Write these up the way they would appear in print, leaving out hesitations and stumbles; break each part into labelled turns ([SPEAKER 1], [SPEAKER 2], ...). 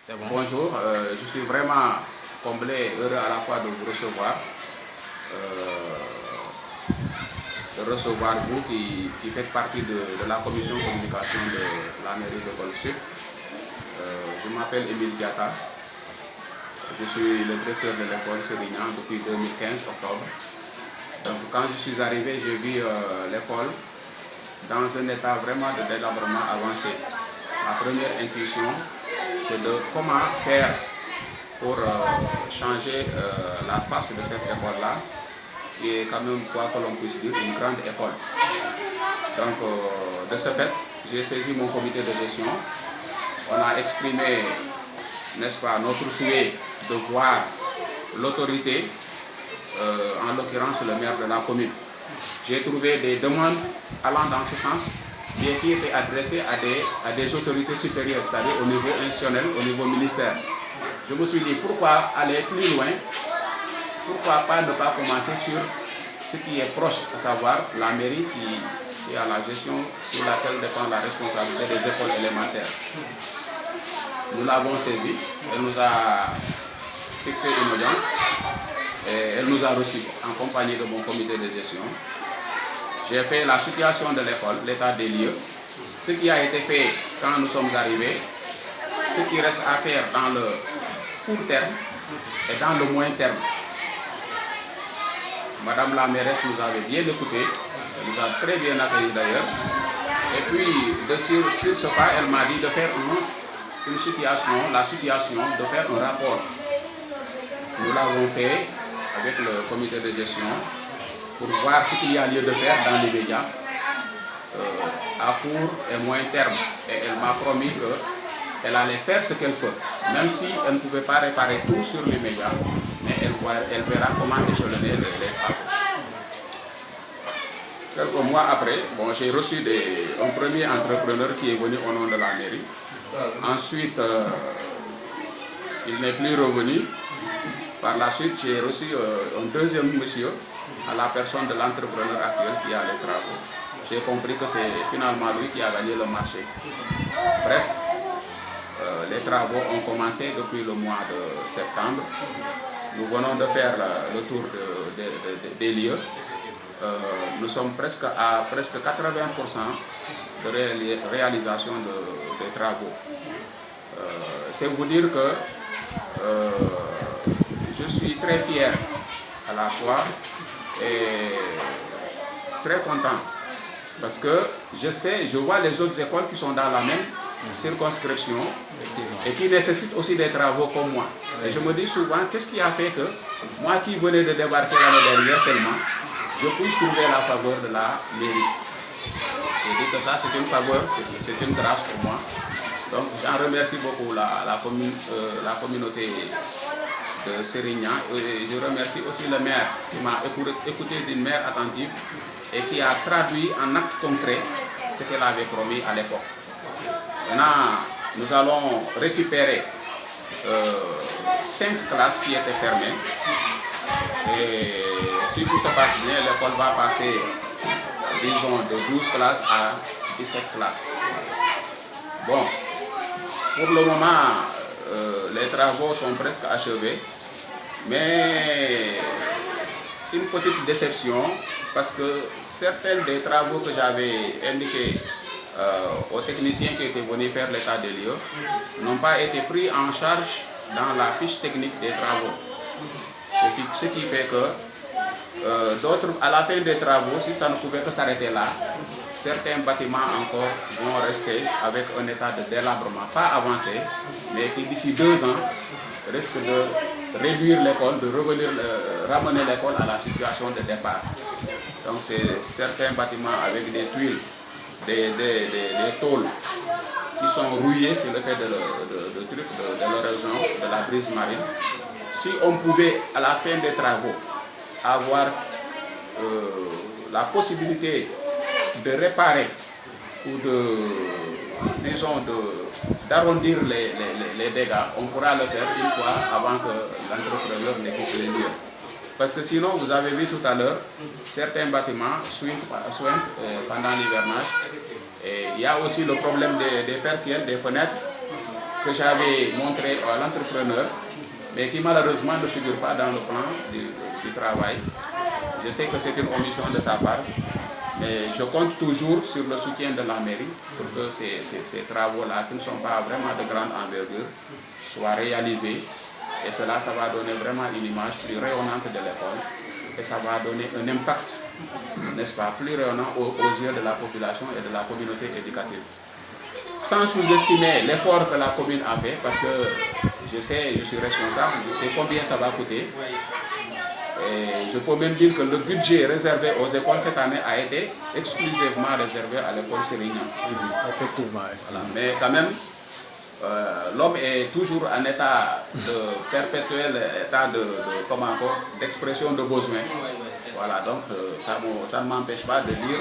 [SPEAKER 1] Bonjour, je suis vraiment comblé, heureux à la fois de vous recevoir. Vous qui faites partie de la commission communication de la mairie de Golf Sud. Je m'appelle Émile Diatta. Je suis le directeur de l'école Sérignan depuis 2015, octobre. Donc quand je suis arrivé, j'ai vu l'école dans un état vraiment de délabrement avancé. Ma première intuition, c'est de comment faire pour changer la face de cette école-là, qui est quand même, quoi que l'on puisse dire, une grande école. Donc, de ce fait, j'ai saisi mon comité de gestion. On a exprimé, n'est-ce pas, notre souhait de voir l'autorité, en l'occurrence le maire de la commune. J'ai trouvé des demandes allant dans ce sens, mais qui étaient adressées à des autorités supérieures, c'est-à-dire au niveau institutionnel, au niveau ministère. Je me suis dit, pourquoi aller plus loin? Pourquoi pas ne pas commencer sur ce qui est proche, à savoir la mairie qui a la gestion sur laquelle dépend la responsabilité des écoles élémentaires. Nous l'avons saisie, elle nous a fixé une audience et elle nous a reçus en compagnie de mon comité de gestion. J'ai fait la situation de l'école, l'état des lieux, ce qui a été fait quand nous sommes arrivés, ce qui reste à faire dans le court terme et dans le moyen terme. Madame la mairesse nous avait bien écouté, elle nous a très bien accueillis d'ailleurs. Et puis, sur ce pas, elle m'a dit de faire la situation, de faire un rapport. Nous l'avons fait avec le comité de gestion pour voir ce qu'il y a lieu de faire dans les médias à court et moyen terme. Et elle m'a promis qu'elle allait faire ce qu'elle peut, même si elle ne pouvait pas réparer tout sur les médias, mais elle verra comment échelonner les travaux. Quelques mois après, j'ai reçu un premier entrepreneur qui est venu au nom de la mairie. Ensuite, il n'est plus revenu. Par la suite, j'ai reçu un deuxième monsieur à la personne de l'entrepreneur actuel qui a les travaux. J'ai compris que c'est finalement lui qui a gagné le marché. Bref, les travaux ont commencé depuis le mois de septembre. Nous venons de faire le tour des lieux. Nous sommes presque à 80% de réalisation des travaux. C'est vous dire que je suis très fier à la fois et très content parce que je vois les autres écoles qui sont dans la même circonscription et qui nécessitent aussi des travaux comme moi. Et je me dis souvent, qu'est-ce qui a fait que moi qui venais de débarquer l'année dernière seulement, je puisse trouver la faveur de la mairie. Je dis que ça c'est une faveur, c'est une grâce pour moi. Donc j'en remercie beaucoup la communauté de Sérignan. Et je remercie aussi le maire qui m'a écouté d'une main attentive et qui a traduit en actes concrets ce qu'elle avait promis à l'époque. Maintenant, nous allons récupérer 5 classes qui étaient fermées. Et si tout se passe bien, l'école va passer, disons, de 12 classes à 17 classes. Bon, pour le moment, les travaux sont presque achevés, mais une petite déception parce que certains des travaux que j'avais indiqués aux techniciens qui étaient venus faire l'état des lieux n'ont pas été pris en charge dans la fiche technique des travaux. Ce qui fait que d'autres, à la fin des travaux, si ça ne pouvait que s'arrêter là, certains bâtiments encore vont rester avec un état de délabrement, pas avancé, mais qui d'ici 2 ans risque de réduire l'école, de ramener l'école à la situation de départ. Donc c'est certains bâtiments avec des tuiles, des tôles qui sont rouillées sur le fait de l'érosion, de la brise marine. Si on pouvait, à la fin des travaux, avoir la possibilité de réparer ou d'arrondir les dégâts, on pourra le faire une fois avant que l'entrepreneur ne quitte les lieux. Parce que sinon, vous avez vu tout à l'heure, certains bâtiments suintent pendant l'hivernage. Et il y a aussi le problème des persiennes, des fenêtres, que j'avais montré à l'entrepreneur, mais qui malheureusement ne figure pas dans le plan du travail. Je sais que c'est une omission de sa part, mais je compte toujours sur le soutien de la mairie pour que ces travaux-là, qui ne sont pas vraiment de grande envergure, soient réalisés. Et cela, ça va donner vraiment une image plus rayonnante de l'école. Et ça va donner un impact, n'est-ce pas, plus rayonnant aux yeux de la population et de la communauté éducative. Sans sous-estimer l'effort que la commune a fait, parce que je sais, je suis responsable, je sais combien ça va coûter. Et je peux même dire que le budget réservé aux écoles cette année a été exclusivement réservé à l'école Sérignan.
[SPEAKER 2] Effectivement.
[SPEAKER 1] Voilà. Mais quand même, l'homme est toujours en état de perpétuel état d'expression de besoin. Voilà, donc ça ne m'empêche pas de dire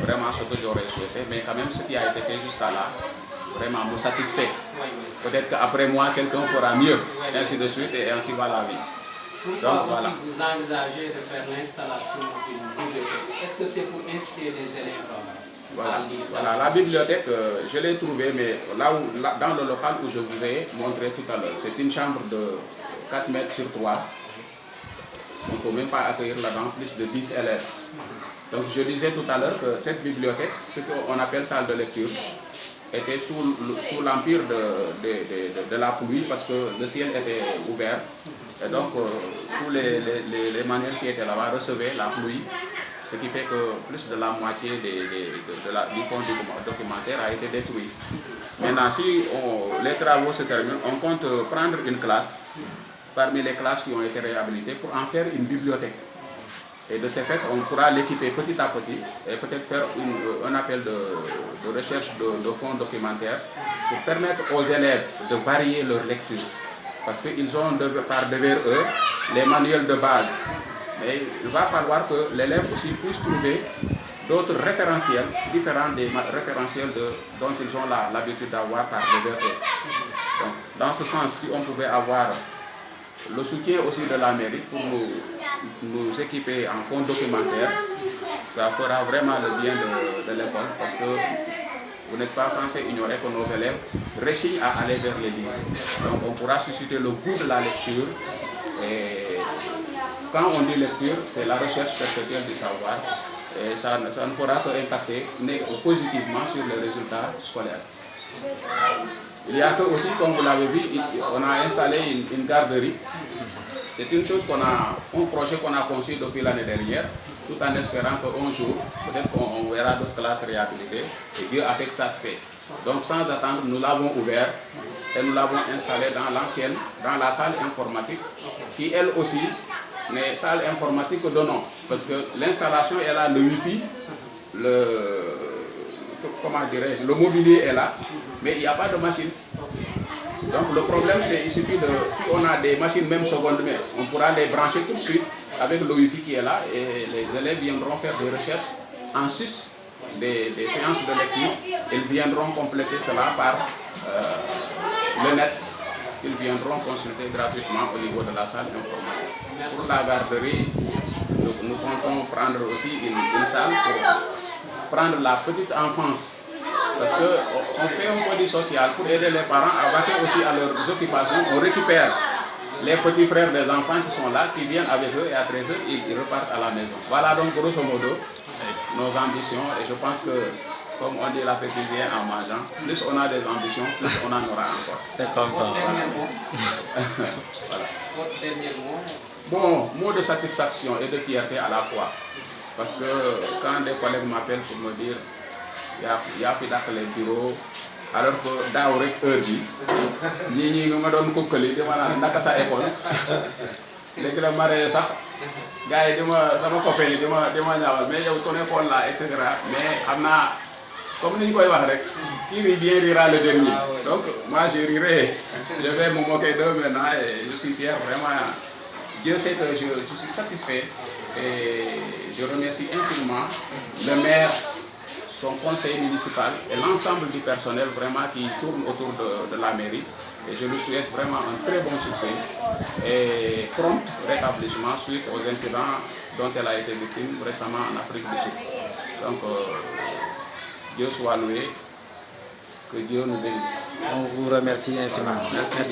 [SPEAKER 1] vraiment ce que j'aurais souhaité, mais quand même ce qui a été fait jusqu'à là, vraiment me satisfait. Peut-être qu'après moi, quelqu'un fera mieux, ainsi de suite, et ainsi va la vie.
[SPEAKER 3] Pourquoi aussi vous envisagez de faire l'installation d'une bibliothèque? Est-ce que c'est pour inciter les élèves à lire?
[SPEAKER 1] Voilà, la bibliothèque, je l'ai trouvée, mais là, dans le local où je vous ai montré tout à l'heure, c'est une chambre de 4 mètres sur 3. On ne peut même pas accueillir là-dedans plus de 10 élèves. Donc je disais tout à l'heure que cette bibliothèque, ce qu'on appelle salle de lecture, était sous l'empire de la pluie parce que le ciel était ouvert. Et donc tous les manuels qui étaient là-bas recevaient la pluie, ce qui fait que plus de la moitié du fond documentaire a été détruit. Maintenant, si les travaux se terminent, on compte prendre une classe parmi les classes qui ont été réhabilitées pour en faire une bibliothèque. Et de ce fait, on pourra l'équiper petit à petit et peut-être faire un appel de recherche de fonds documentaires pour permettre aux élèves de varier leur lecture. Parce qu'ils ont par devers eux les manuels de base. Mais il va falloir que l'élève aussi puisse trouver d'autres référentiels différents des référentiels dont ils ont l'habitude d'avoir par devers eux. Donc, dans ce sens, si on pouvait avoir le soutien aussi de la mairie pour nous équiper en fonds documentaires, ça fera vraiment le bien de l'école parce que vous n'êtes pas censé ignorer que nos élèves réussissent à aller vers les livres. Donc on pourra susciter le goût de la lecture. Et quand on dit lecture, c'est la recherche perpétuelle du savoir. Et ça ne fera que impacter positivement sur les résultats scolaires. Il y a que aussi, comme vous l'avez vu, on a installé une garderie. C'est une chose un projet qu'on a conçu depuis l'année dernière, tout en espérant qu'un jour, peut-être qu'on verra d'autres classes réhabilitées, et Dieu a fait que ça se fait. Donc sans attendre, nous l'avons ouvert et nous l'avons installé dans la salle informatique, qui elle aussi n'est salle informatique de nom, parce que l'installation est là, le Wi-Fi, le mobilier est là, mais il n'y a pas de machine. Donc le problème c'est qu'il suffit si on a des machines même seconde main, on pourra les brancher tout de suite avec le Wi-Fi qui est là et les élèves viendront faire des recherches en sus des séances de lecture. Ils viendront compléter cela par le net. Ils viendront consulter gratuitement au niveau de la salle informatique. Pour la garderie, nous comptons prendre aussi une salle pour prendre la petite enfance. Parce qu'on fait un produit social pour aider les parents à vaquer aussi à leurs occupations. On récupère les petits frères des enfants qui sont là, qui viennent avec eux et à 13h, ils repartent à la maison. Voilà donc grosso modo nos ambitions et je pense que, comme on dit, l'appétit vient en mangeant. Plus on a des ambitions, plus on en aura encore.
[SPEAKER 2] C'est comme ça.
[SPEAKER 1] Voilà.
[SPEAKER 3] Votre dernier mot?
[SPEAKER 1] Bon, mot de satisfaction et de fierté à la fois. Parce que quand des collègues m'appellent pour me dire yaa fi dàq les bureaux alors que daaw rek heure bi ñii nga ma doon kokkali dama naan naka sa école léegi la maree sax gars yi sama copain yi dima ñaawal mais yow ton école là et cetera mais xam naa comme ni ñu koy wax rek qui rit bien rira le dernier. Donc moi je rirai, je vais me moquer d'eux maintenant et je suis fier vraiment. Dieu sait que je suis satisfait et je remercie infiniment le maire, son conseil municipal et l'ensemble du personnel vraiment qui tourne autour de la mairie. Et je lui souhaite vraiment un très bon succès et prompt rétablissement suite aux incidents dont elle a été victime récemment en Afrique du Sud. Donc, Dieu soit loué, Que Dieu nous bénisse.
[SPEAKER 2] On vous remercie infiniment.
[SPEAKER 1] Merci.